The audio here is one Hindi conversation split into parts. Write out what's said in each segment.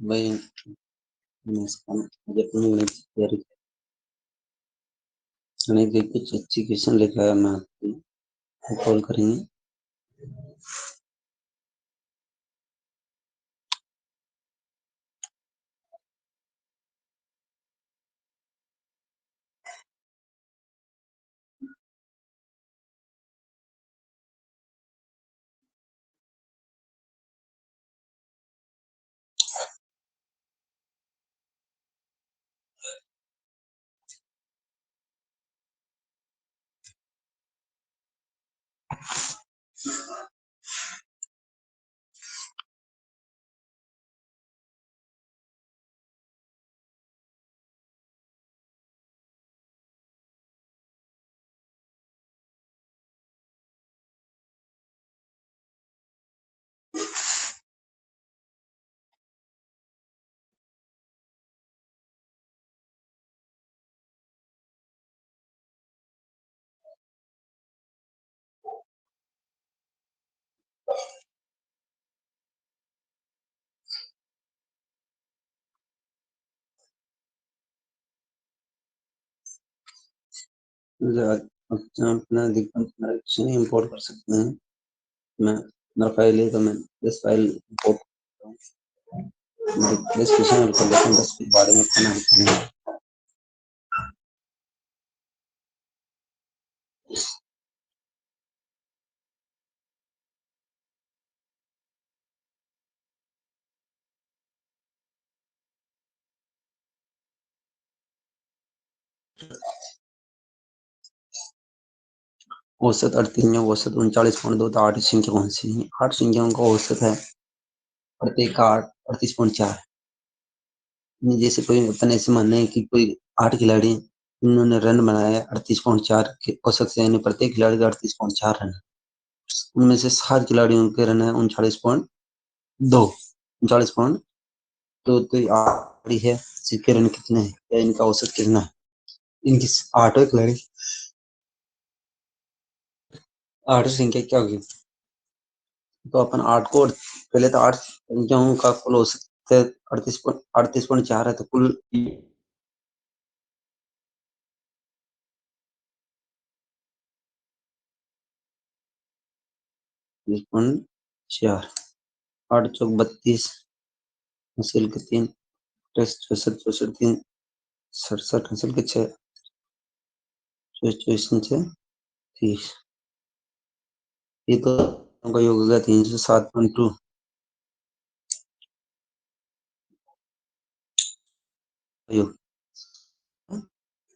भाई मुझे अपनी गणित की तैयारी गणित के कुछ अच्छी क्वेश्चन लेकर आया मैं आपको कॉल करेंगे। अपना अधिकतम इंपोर्ट कर सकते हैं। मैं मेरा फाइल है तो मैं 10 फाइल इंपोर्ट करता हूँ। 10 क्वेश्चन कर लेते हैं, 10 के बारे में पढ़ना है। औसत 38, औसत 39.2, तो 8 संख्या कौन सी है? 8 संख्याओं का औसत है प्रत्येक का 38.4। जैसे कोई अपन ऐसे मानना है कि कोई 8 खिलाड़ी इन्होंने रन बनाया 38.4 के औसत से, यानी प्रत्येक खिलाड़ी का 38.4 रन। उनमें से 7 खिलाड़ियों के रन है 39.2, 39.2, तो आखिरी है इसके रन कितने हैं या इनका औसत कितना है? इनकी 8 खिलाड़ी 8 संख्या क्या होगी? तो अपन 8 को पहले तो 8 संख्याओं का कुल औसत 38.4 है, तो कुल 4, 8 चौक 32, हासिल के 3, 64, 64, 3, 67, हासिल के 6, 24, 6, 30। ये तो का योग होगा 307.2।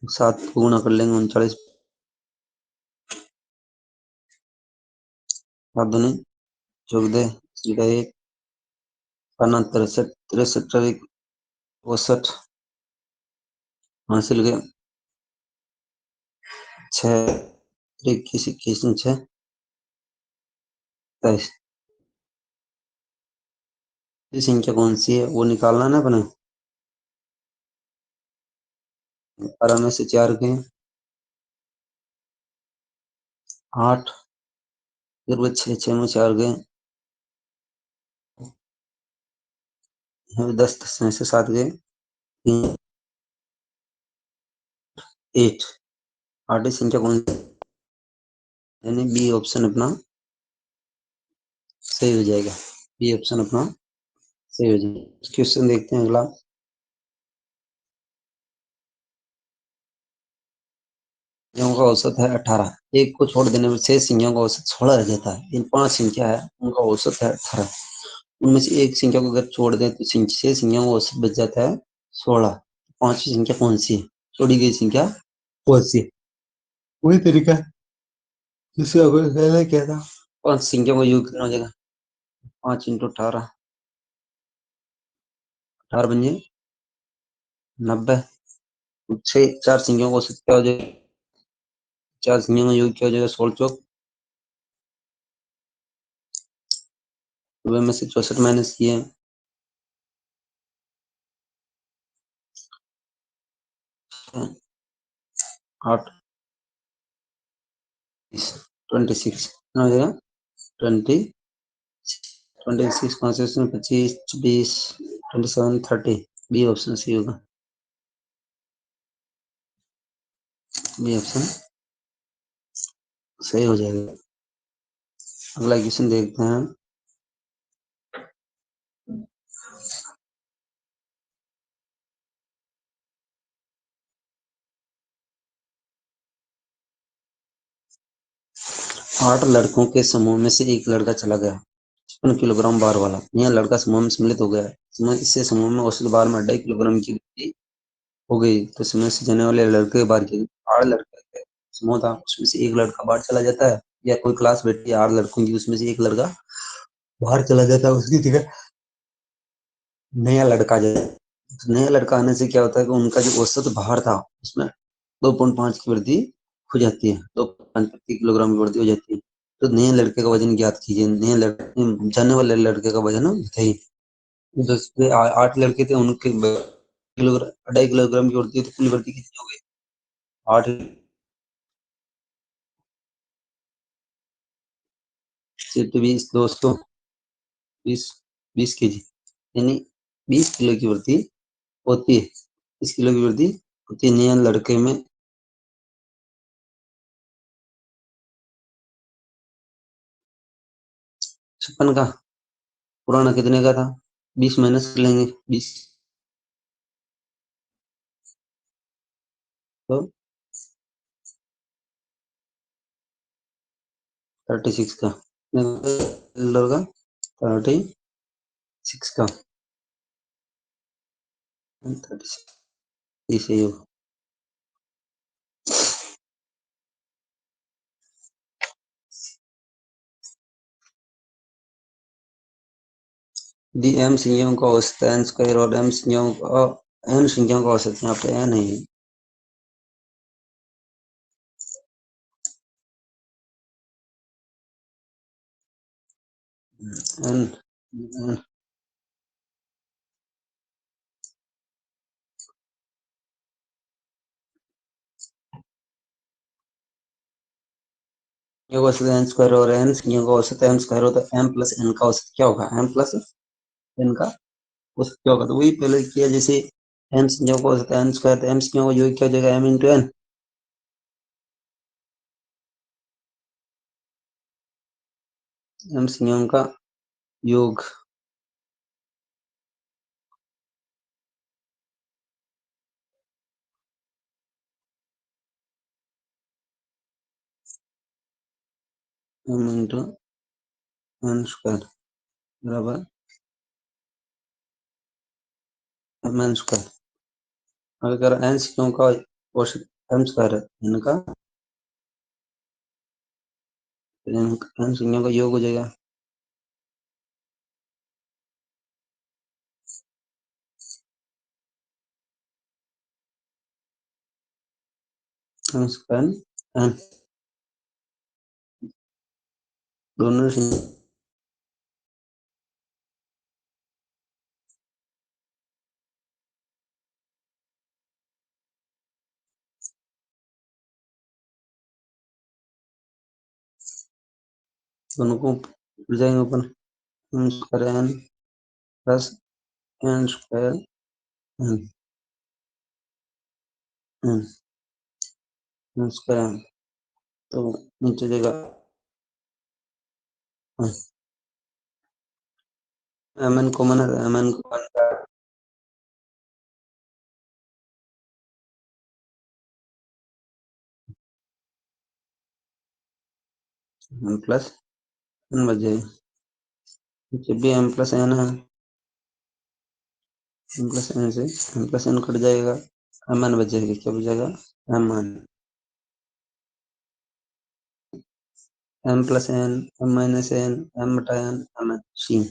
7 को गुणा कर लेंगे 39, 7 दूनी 14, 1, 63, 63, 62, हासिल के 6, 21, 21, 6, 27। ये संख्या कौन सी है वो निकालना ना अपने। 12 में से 4 गए 8, फिर 6, 6 में 4 गए 10, 10 में से 7 गए 3, 8। 8 संख्या कौन सी, यानी बी ऑप्शन अपना सही हो जाएगा। बी ऑप्शन अपना सही हो जाएगा। क्वेश्चन देखते हैं अगला। संख्याओं का औसत है 18, एक को छोड़ देने पर 6 संख्याओं का औसत 16 रह जाता है। इन 5 संख्या है उनका औसत है 18, उनमें से एक संख्या को अगर छोड़ दें तो 6 संख्याओं का औसत बच जाता है 16। 5वीं संख्या कौन सी है? छोड़ी गई संख्या कौन सी है? वही तरीका जिससे अगर पहले क्या था, 5 संख्या को योग कितना हो जाएगा? 5 × 18, 18 बन जाए 90। 4 संख्याओं का औसत क्या हो जाएगा? 4 संख्याओं का योग क्या हो जाएगा? 16 चौक 90 में से 64 माइनस किए 8, 26 कितना हो जाएगा? 20, 26, 25, 26, 2730 बी ऑप्शन सही होगा। बी ऑप्शन सही हो जाएगा। अगला क्वेश्चन देखते हैं। आठ लड़कों के समूह में से एक लड़का चला गया 56 किलोग्राम भार वाला। यह लड़का समूह में सम्मिलित हो गया है। इससे समूह में औसत भार में 2.5 किलोग्राम की वृद्धि हो गई। तो समूह से जाने वाले लड़के के भार की, 8 लड़के का समूह था, उसमें से एक लड़का बाहर चला जाता है, या कोई क्लास बैठी है 8 लड़कों की, उसमें से एक लड़का बाहर चला जाता है, उसकी जगह नया लड़का आ जाता है। तो नया लड़का आने से क्या होता है कि उनका जो औसत भार था उसमें 2.5 की वृद्धि हो जाती है, 2.5 प्रति किलोग्राम की वृद्धि हो जाती है। तो नए लड़के का वजन ज्ञात कीजिए। नए लड़के जाने वाले लड़के का वजन बताइए। 8 लड़के थे, उनके किलोग्राम 2.5 किलोग्राम की वृद्धि, तो कुल वृद्धि कितनी हो गई? 8 से 20, 200, 20, 20 kg, यानी 20 किलो की वृद्धि होती है। 20 किलो की वृद्धि होती है नए लड़के में। 56 का, पुराना कितने का था? 20 माइनस कर लेंगे, 20 तो 36 का, कितना का? 36 का, 36 सही होगा। डी एम संख्याओं का औसत एन स्क्वायर और एम संख्याओं का एन संख्याओं का औसत, यहाँ पे एन है, एन का औसत एन स्क्वायर और एन संख्याओं का औसत एम स्क्वायर होता है। एम प्लस एन का औसत क्या होगा? एम प्लस एन का औसत क्या होगा? तो वही पहले किया, जैसे एम संख्याओं का औसत एन स्क्वायर, तो एम संख्याओं का योग क्या हो जाएगा? M into N. एम संख्याओं का योग एम इंटू एन स्क्वायर बराबर एम एन स्क्वायर। अगर एन संख्याओं का औसत एम स्क्वायर है, इनका एन संख्याओं का योग हो जाएगा। एम स्क्वायर एन, दोनों दोनों को उड़ जाएंगे ऊपर। M square N plus N square N, N N square N, तो नीचे देगा एम एन कॉमन है, एम एन को एम प्लस एन बच जाएगा। जब भी एम प्लस एन है, एम प्लस एन से एम प्लस एन कट जाएगा, एम एन बच जाएगा। क्या बच जाएगा? M N, M plus N, M minus N, M बटा N, M N, C.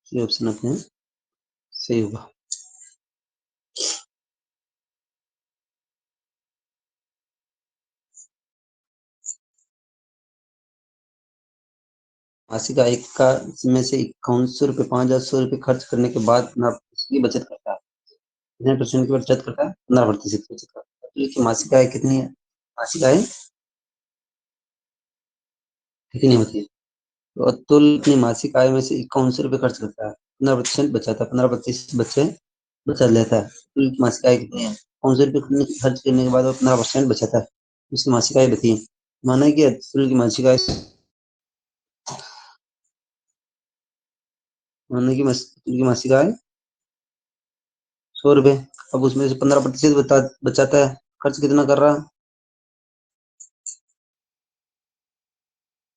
C option अपने सही होगा। मासिक आय का में से 5100 रुपये 5100 रुपये खर्च करने के बाद 15% की बचत करता है। कितने परसेंट की बचत करता है? 15% की बचत करता है। तो मासिक आय कितनी है? मासिक आय कितनी होती है? तो अतुल अपनी मासिक आय में से 5100 रुपये खर्च करता है। 15% बचाता है, 15% बच्चे बचा लेता है। तो मासिक आय कितनी है? 500 रुपये खर्च करने के बाद वो 15% बचाता है, उसकी मासिक आय बची। माना कि अतुल की मासिक आय, माना कि अतुल की मासिक आय 100 रुपये। अब उसमें से 15% बचाता है, खर्च कितना कर रहा है?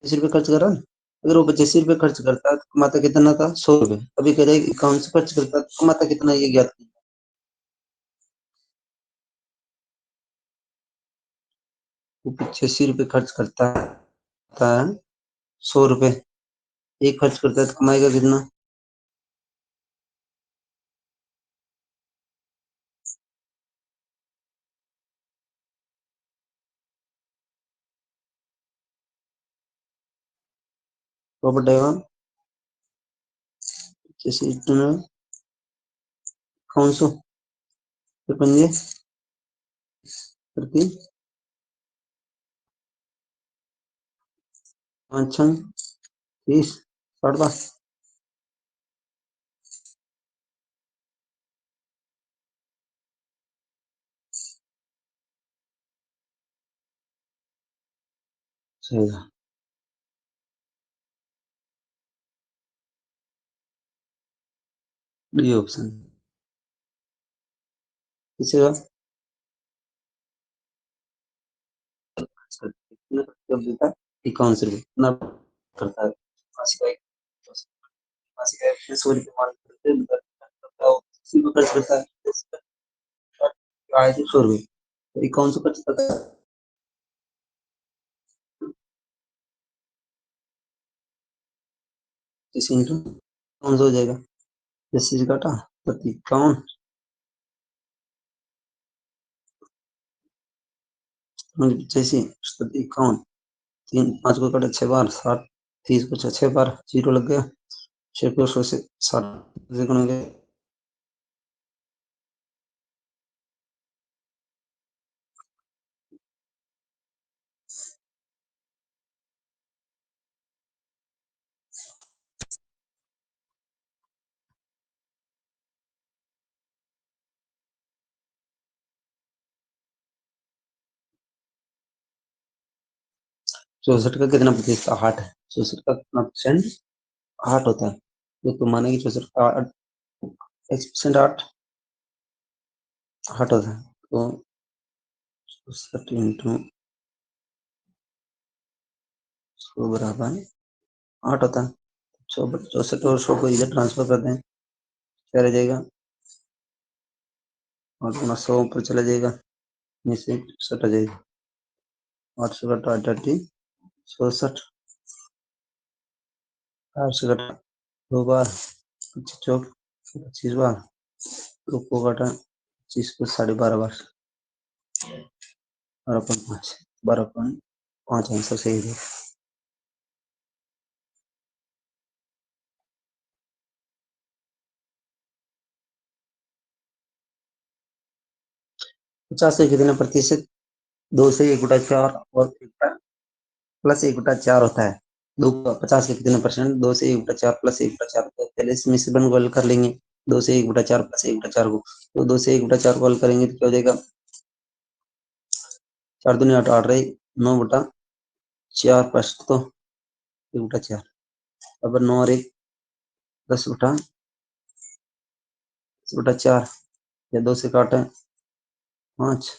25 रुपये खर्च कर रहा है। अगर वो 85 रुपये खर्च करता है तो कमाता कितना था? 100 रुपये। अभी कह रहे 51 से खर्च करता है तो कमाता कितना, ये ज्ञात कीजिए। वो 85 रुपये खर्च करता है, 100 रुपये एक खर्च करता है तो कमाएगा कितना? वो बढ़ेगा 85 कौन सौ पंजे प्रति 5 6 30 60 सही है। डी ऑप्शन किसी का जब देता है 51 रुपये इतना करता है मासिक आय। मासिक आय फिर 100 रुपये मान करते हैं, बताओ किसी को खर्च करता है आय तो 100 रुपये, तो 51 खर्च करता है, इसी इंटू कौन सा हो जाएगा? 80 से काटा तो 51, 85 51, 3 5 को काटा 6 बार 60, 30 को 6 बार 0 लग गया, 6 को 100 से 60 से गुणोगे 64 का कितना प्रतिशत? 8 है। 64 का कितना परसेंट? 8 होता है। तो माने कि 64 का 8% 8 होता है, तो 64 इंटू 100 बराबर 8 होता है। 64 और 100 को इधर ट्रांसफर कर दें, क्या रह जाएगा? 8 गुना 100 ऊपर चला जाएगा, नीचे 64 आ जाएगा। 8 से घटा 64, 8 से घटा 2 बार 25 चौक 25 बार, 2 को घटा 25 को 12.5 बार, 12.5 12.5 आंसर सही है। 50 से कितने प्रतिशत? 2 से 1/4 और प्लस 1/4 होता है। 50 के कितने परसेंट? 2 से 1/4 प्लस 1/4, तो पहले इस मिश्रण को हल कर लेंगे। 2 से 1/4 प्लस 1/4 को, तो 2 से 1/4 को हल करेंगे तो क्या हो जाएगा? 4 दूनी 8 8 रही, 9/4 फर्स्ट तो 1/4, अब 9 और 1 10/4, या 2 से काटे 5,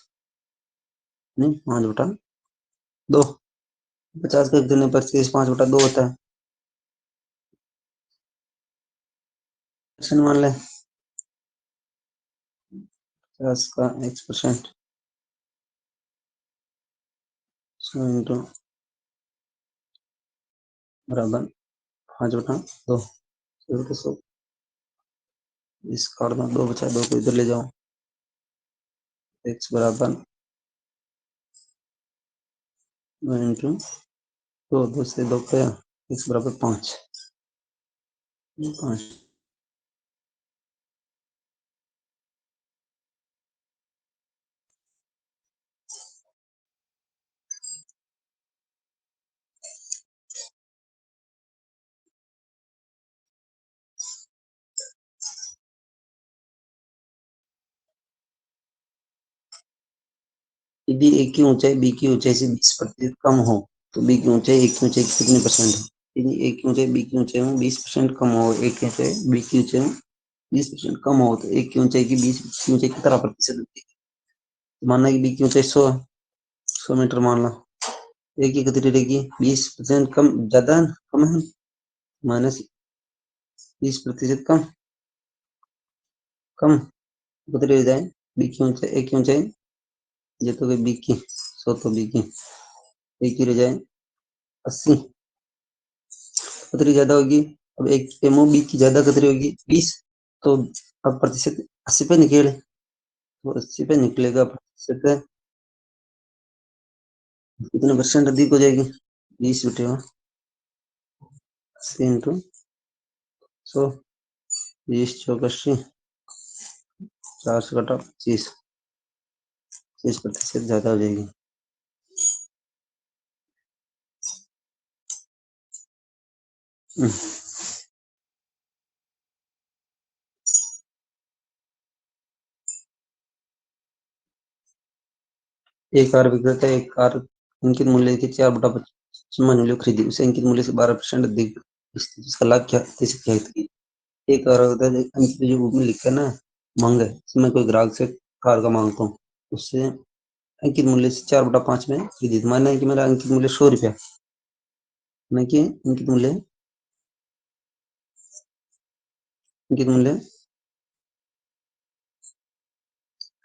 नहीं 5/2। 50 के कितने प्रतिशत? 5/2 होता है। मान लें 50 का x% 100 इंटू बराबर 5/2, 100 इस काट दो, 2 बचा, 2 को इधर ले जाओ, x बराबर 2 इंटू 2, 2 से 2 गया, x बराबर 5, 5। यदि ए की ऊंचाई बी की ऊंचाई से 20% कम हो तो बी की ऊंचाई ए की ऊंचाई कितने परसेंट है? यदि ए की ऊंचाई बी की ऊंचाई में 20% कम हो, ए की ऊंचाई बी की ऊंचाई में 20% कम हो तो ए की ऊंचाई की 20 की ऊंचाई कितना प्रतिशत होती है? मानना कि बी की ऊंचाई 100 मीटर मान लो, ए की कितनी रहेगी? 20% कम, ज्यादा है कम है? माइनस 20% कम, कम कितनी रह जाए? बी की ऊंचाई, ए की ऊंचाई, ये तो बी की 100 तो बी की, ए की रह जाए 80, कितनी ज्यादा होगी? अब एक एमओ बी की ज्यादा कितनी होगी? 20, तो अब प्रतिशत 80 पे निकले, तो 80 पे निकलेगा प्रतिशत कितने परसेंट अधिक हो जाएगी? 20 बटे 80 इंटू 100, 20 चौक 80, 4 से घटा 25, 30% ज्यादा हो जाएगी। एक कार विक्रेता एक कार अंकित मूल्य के 4/25 मूल्य खरीदी, उसे अंकित मूल्य से 12% अधिक, इसका लाभ क्या क्या है? एक कार होता है अंकित जो बुक में लिखा है ना, मांग है, मैं कोई ग्राहक से कार का मांगता हूँ, उससे अंकित मूल्य से 4/5 में खरीदी, माना है कि मेरा अंकित मूल्य 100 रुपया, मैं कि अंकित मूल्य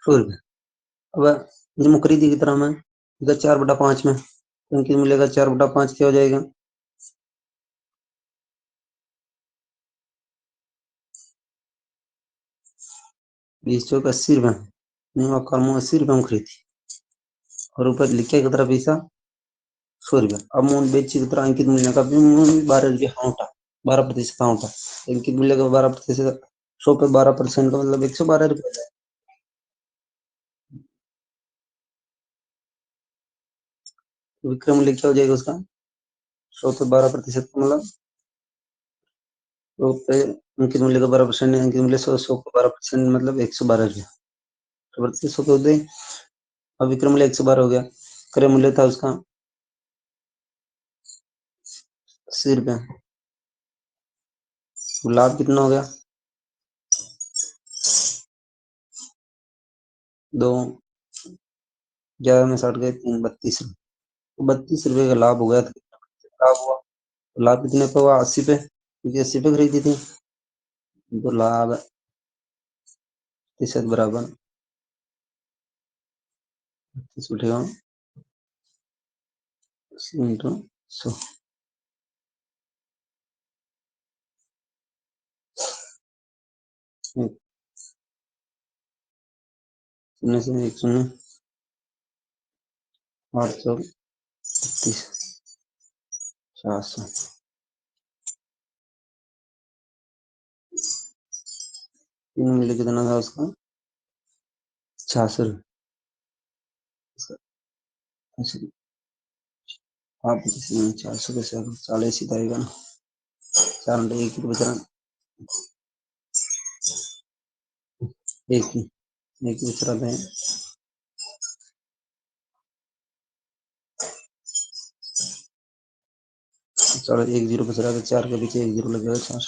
100 रुपया। अब जब खरीदी की तरह में 4/5 में, अंकित मूल्य का 4/5 क्या हो जाएगा? 20 चौक 80 रुपया, मैं कार 80 रुपया में खरीदी और ऊपर लिखे कितना पैसा? 100 रुपया। अब मूल बेची कितना? अंकित मूल्य का 12 रुपया हाँ, 12% हाँ, अंकित मूल्य का 12%, 100 पे 12% का मतलब 112 रुपया। विक्रय मूल्य क्या हो जाएगा उसका? 100 पे 12% का मतलब 100 पे अंकित मूल्य का 12%, अंकित मूल्य 100 पे 12% मतलब 112 रुपया, तो 100 पे दे। अब विक्रय मूल्य 112 हो गया, क्रय मूल्य था उसका 80 रुपया, लाभ कितना हो गया? 2, 11 में 60 गए 3, 32 रुपये, 32 रुपये का लाभ हो गया। लाभ हुआ तो लाभ कितने पे हुआ? 80 पे, क्योंकि 80 पे खरीदी थी, तो लाभ प्रतिशत बराबर 30 उठेगा इंटू 100, शून्य से 1 शून्य, 830, 400, तीन मिले कितना था उसका? 600 रुपये। आप 400 के 40 ही आएगा ना, 4 घंटे एक ही बच रहा, एक ही बच रहा था। चलो 1 0 बच रहा था, 4 के पीछे 1 0 लगेगा, 40,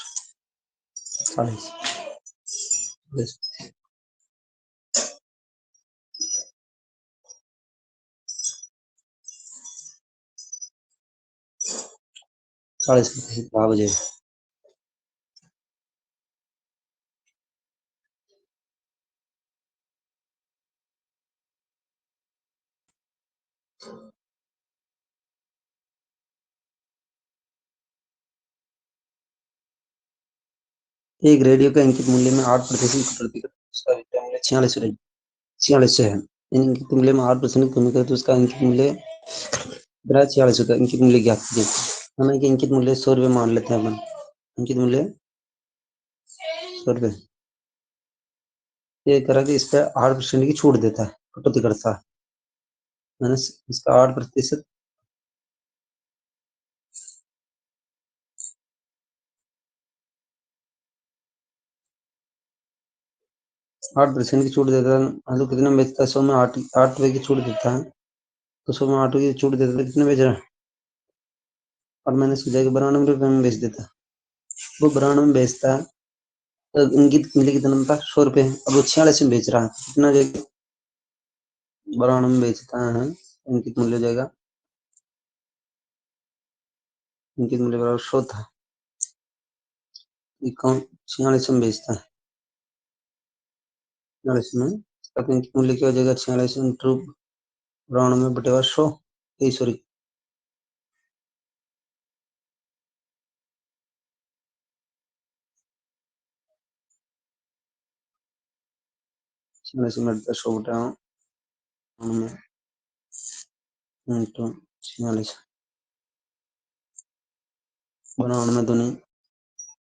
40% लाभ हो जाएगा। एक रेडियो के अंकित मूल्य में 8% कटौती कर उसका विक्रय मूल्य 46 है, अंकित मूल्य में 8% कमी करे तो उसका अंकित मूल्य 46 होता है। अंकित मूल्य ज्ञात कीजिए, माना कि अंकित मूल्य 100 रुपये मान लेते हैं अपन, अंकित मूल्य 100 रुपये, ये करा कि इस पर 8% की छूट देता है, कटौती करता है, मैंने इसका 8%, 8% की छूट देता है, हाँ तो कितने में बेचता है? 100 में 8 रुपए की छूट देता है, तो 100 में 8 रुपए की छूट देता है, कितने बेच रहा है? और मैंने सोचा कि 92 रुपए में बेच देता, वो 92 में बेचता है, तो इंगित मूल्य कितना था? 100 रुपए। अब वो 46 में बेच रहा है, कितना जाएगा? 92 में बेचता है, इंगित मूल्य हो जाएगा, इंगित मूल्य बराबर 100 था, इक्यावन 46 में बेचता है, 46 में, तब इंगित मूल्य क्या हो जाएगा? 46 इंटू 92 बटे 100, सॉरी 46 में 100 बटे 92 इंटू 46, 92 दूनी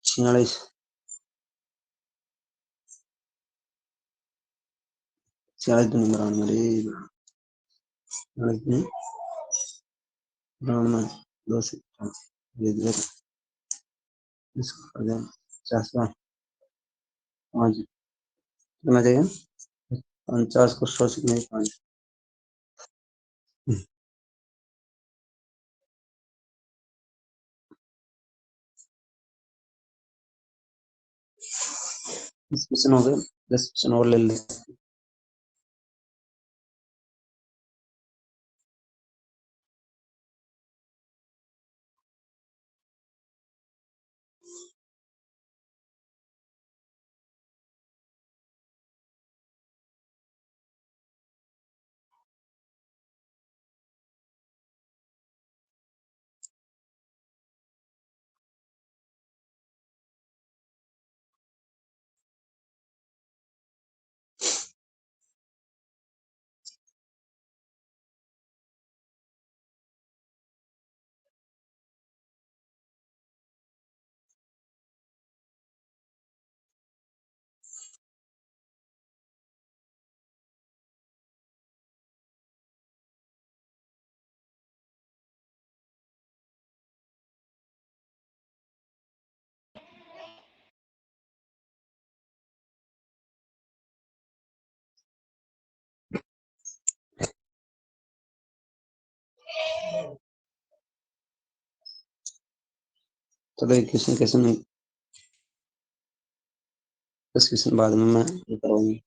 46, 46 दूनी 92, रे 46 दूनी 92, 2 से इसको कर दें 50 में, 5 कितना जाएगा? 50 को 100 से कितने? 5। क्वेश्चन हो गए, 10 क्वेश्चन और ले लें। चलो एक क्वेश्चन कैसे नहीं, 10 क्वेश्चन बाद में मैं ये कराऊंगी।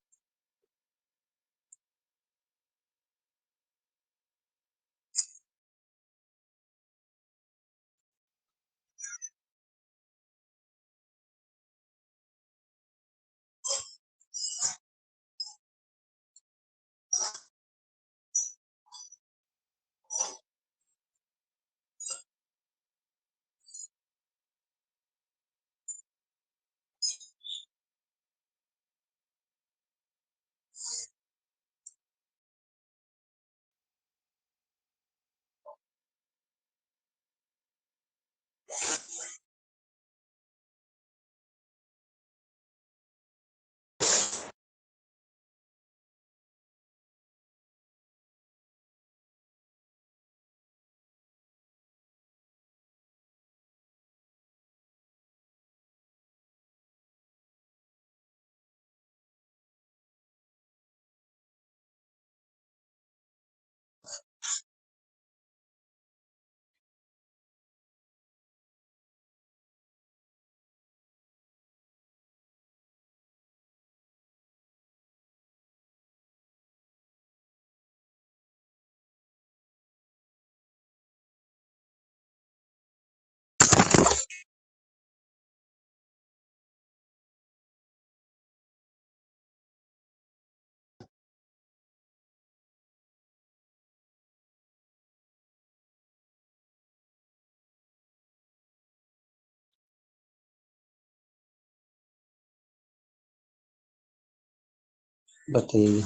बताइए।